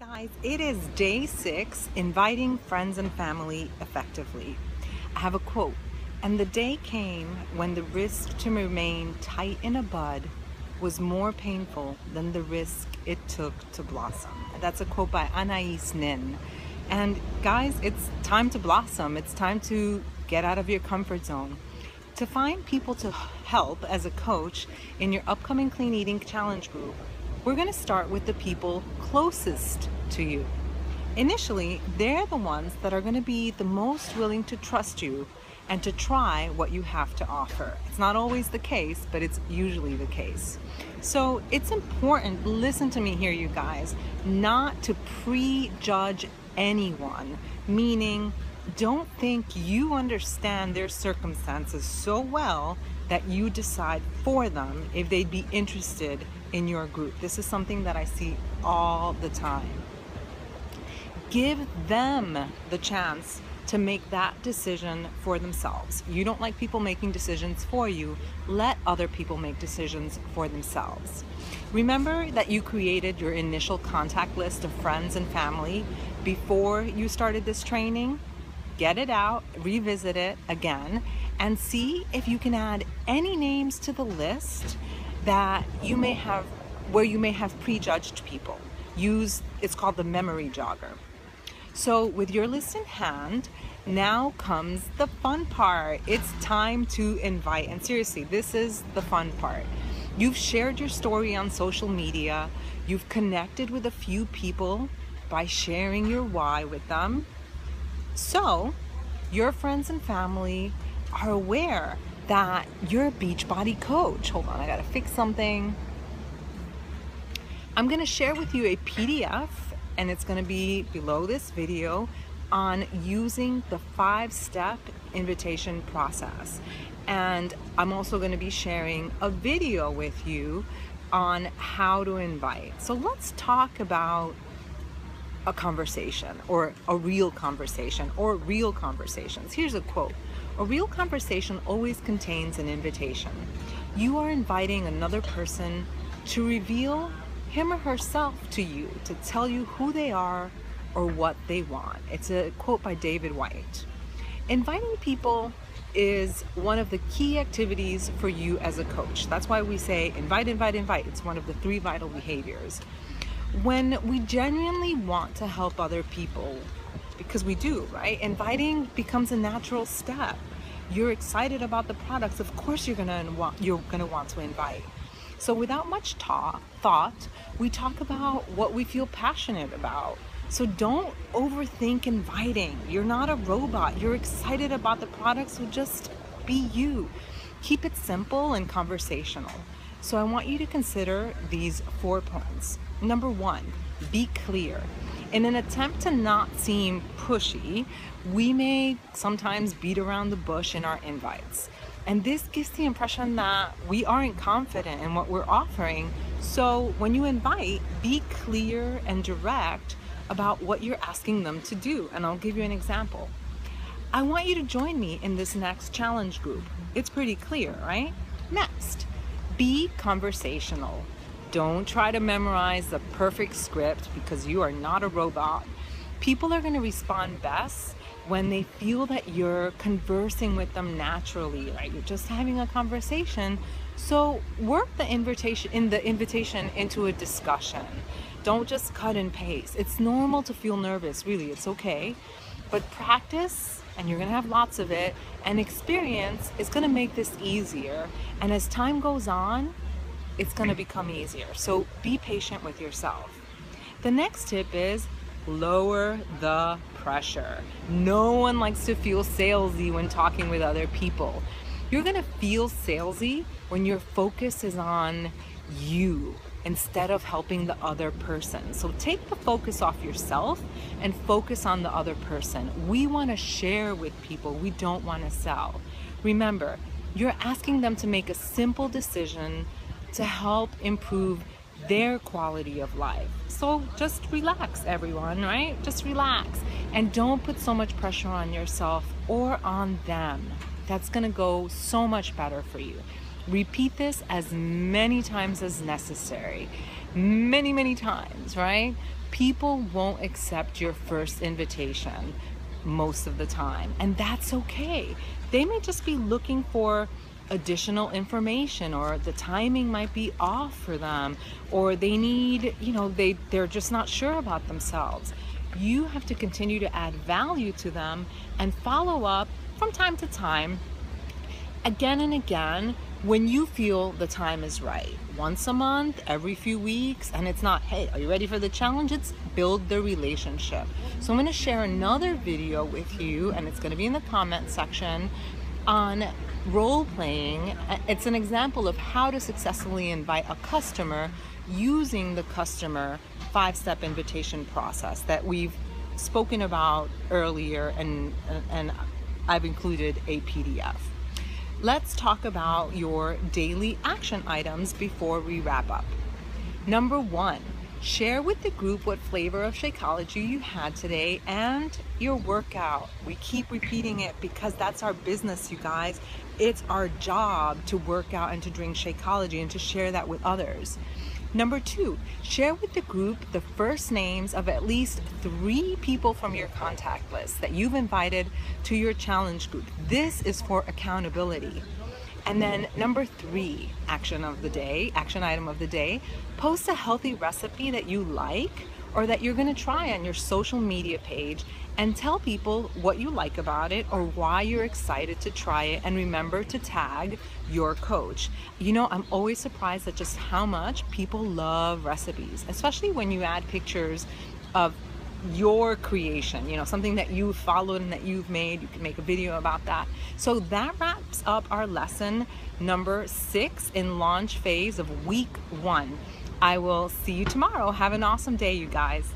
Guys, it is day 6, inviting friends and family effectively. I have a quote, and the day came when the risk to remain tight in a bud was more painful than the risk it took to blossom. That's a quote by Anais Nin. And guys, it's time to blossom. It's time to get out of your comfort zone. To find people to help as a coach in your upcoming Clean Eating Challenge group, we're going to start with the people closest to you. Initially, they're the ones that are going to be the most willing to trust you and to try what you have to offer. It's not always the case, but it's usually the case. So it's important, listen to me here, you guys, not to prejudge anyone, meaning don't think you understand their circumstances so well that you decide for them if they'd be interested in your group. This is something that I see all the time. Give them the chance to make that decision for themselves. You don't like people making decisions for you. Let other people make decisions for themselves. Remember that you created your initial contact list of friends and family before you started this training? Get it out, revisit it again, and see if you can add any names to the list that you may have, where you may have prejudged people. It's called the memory jogger. So with your list in hand, now comes the fun part. It's time to invite. And seriously, this is the fun part. You've shared your story on social media. You've connected with a few people by sharing your why with them. So your friends and family are aware that you're a Beachbody coach. Hold on, I gotta fix something. I'm gonna share with you a PDF, and it's gonna be below this video, on using the 5-step invitation process. And I'm also gonna be sharing a video with you on how to invite. So let's talk about a conversation, or a real conversation, or real conversations. Here's a quote. A real conversation always contains an invitation. You are inviting another person to reveal him or herself to you, to tell you who they are or what they want. It's a quote by David White. Inviting people is one of the key activities for you as a coach. That's why we say invite, invite, invite. It's one of the 3 vital behaviors. When we genuinely want to help other people, because we do, right? Inviting becomes a natural step. You're excited about the products, of course you're gonna want to invite. So without much thought, we talk about what we feel passionate about. So don't overthink inviting. You're not a robot. You're excited about the products, so just be you. Keep it simple and conversational. So I want you to consider these 4 points. Number 1, be clear. In an attempt to not seem pushy, we may sometimes beat around the bush in our invites. And this gives the impression that we aren't confident in what we're offering. So when you invite, be clear and direct about what you're asking them to do. And I'll give you an example. I want you to join me in this next challenge group. It's pretty clear, right? Next, be conversational. Don't try to memorize the perfect script, because you are not a robot. People are going to respond best when they feel that you're conversing with them naturally, right? You're just having a conversation. So work the invitation into a discussion. Don't just cut and paste. It's normal to feel nervous, really, it's okay. But practice, and you're gonna have lots of it, and experience is gonna make this easier. And as time goes on, it's gonna become easier. So be patient with yourself. The next tip is lower the pressure. No one likes to feel salesy when talking with other people. You're gonna feel salesy when your focus is on you instead of helping the other person. So take the focus off yourself and focus on the other person. We wanna share with people, we don't wanna sell. Remember, you're asking them to make a simple decision to help improve their quality of life. So just relax, everyone, right? Just relax. And don't put so much pressure on yourself or on them. That's gonna go so much better for you. Repeat this as many times as necessary. Many times, right? People won't accept your first invitation most of the time, and that's okay. They may just be looking for additional information, or the timing might be off for them, or they need, they're just not sure about themselves. You have to continue to add value to them and follow up from time to time, again and again, when you feel the time is right. Once a month, every few weeks, and it's not, hey, are you ready for the challenge? It's build the relationship. So I'm going to share another video with you, and it's going to be in the comment section, on role playing. It's an example of how to successfully invite a customer using the customer 5-step invitation process that we've spoken about earlier, and I've included a PDF. Let's talk about your daily action items before we wrap up. Number 1, share with the group what flavor of Shakeology you had today and your workout. We keep repeating it because that's our business, you guys. It's our job to work out and to drink Shakeology and to share that with others. Number 2, share with the group the first names of at least 3 people from your contact list that you've invited to your challenge group. This is for accountability. And then number 3, action item of the day, post a healthy recipe that you like or that you're going to try on your social media page, and tell people what you like about it or why you're excited to try it, and remember to tag your coach. I'm always surprised at just how much people love recipes, especially when you add pictures of your creation, something that you've followed and that you've made. You can make a video about that. So that wraps up our lesson number 6 in launch phase of week 1. I will see you tomorrow. Have an awesome day, you guys.